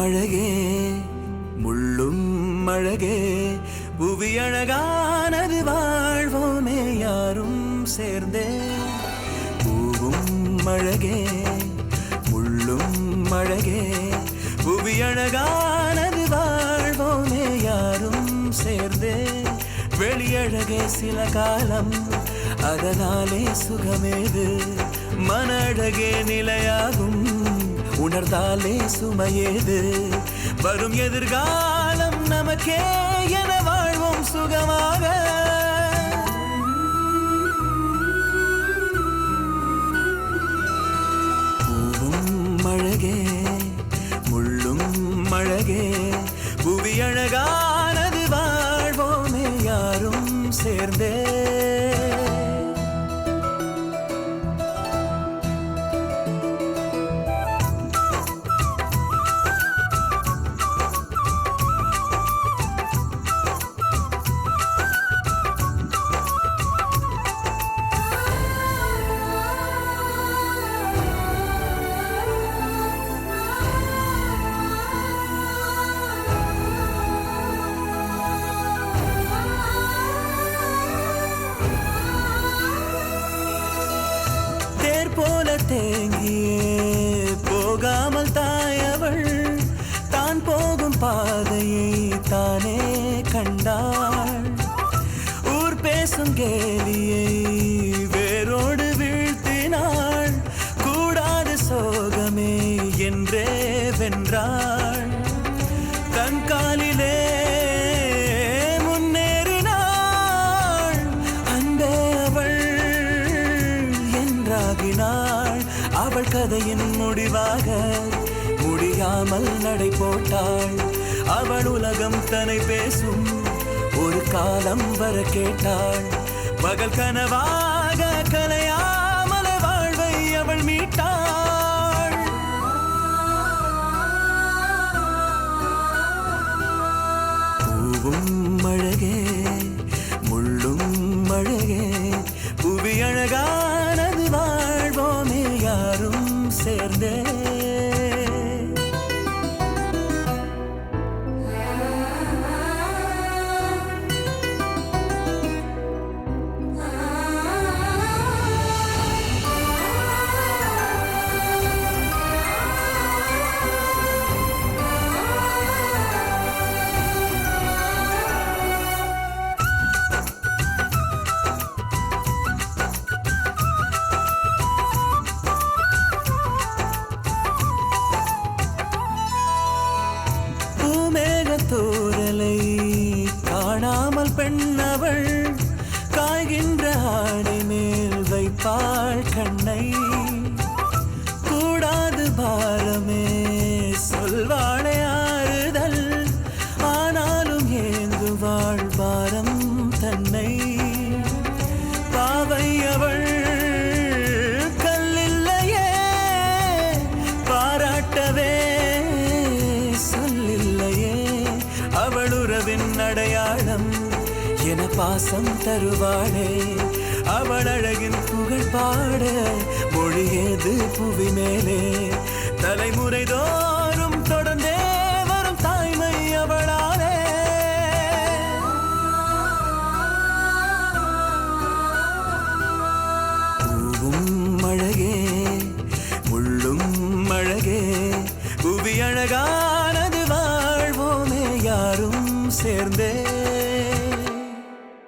அழகே முள்ளும் அழகே புவி அழகானது வாழ்வோமே யாரும் சேர்ந்தே பூவும் அழகே முள்ளும் அழகே புவி அழகானது வாழ்வோமே யாரும் சேர்ந்தே வெளியழகே சில காலம் அதனாலே சுகமேது மன அழகே நிலையாகும் உணர்ந்தாலே சுமையேது வரும் எதிர்காலம் நமக்கே என வாழ்வோம் சுகமாக பூவும் அழகே முள்ளும் அழகே புவி அழகானது வாழ்வோமே யாரும் சேர்ந்தே போல தேங்கியே போகாமல் தாயவள் தான் போகும் பாதையை தானே கண்டாள் ஊர் பேசும் கேலியை வேரோடு வீழ்த்தினாள் கூடாத சோகமே என்றே வென்றாள் தன் காலிலே அவள் கதையின் முடிவாக முடியாமல் நடை போட்டாள் அவள் உலகம் தன்னை பேசும் ஒரு காலம் வர கேட்டாள் பகல் கனவாக கலையாமல் வாழ்வை அவள் மீட்டாள் பூவும் அழகே முள்ளும் அழகே புவி அழகானது வாழ்வோமே யாரும் சேர்ந்தே தூரலை காணாமல் பெண்ணவள் காய்கின்ற ஆடை மேல் வைப்பாள் கண்ணை கூடாது பாரமே சொல்வாளே ஆறுதல் ஆனாலும் ஏங்குவாள் பாரம் தன்னை பாவை அவள் கல்லில்லையே பாராட்டவே அவள் உறவின் அடையாளம் என பாசம் தருவாளே அவள் அழகின் புகழ் பாட மொழியேது புவி மேலே தலைமுறை தோறும் தொடர்ந்தே வரும் தாய்மை அவளாலே பூவும் அழகே முள்ளும் அழகே புவி அழகானது வாழ்வோமே யாரும் சேர்ந்தே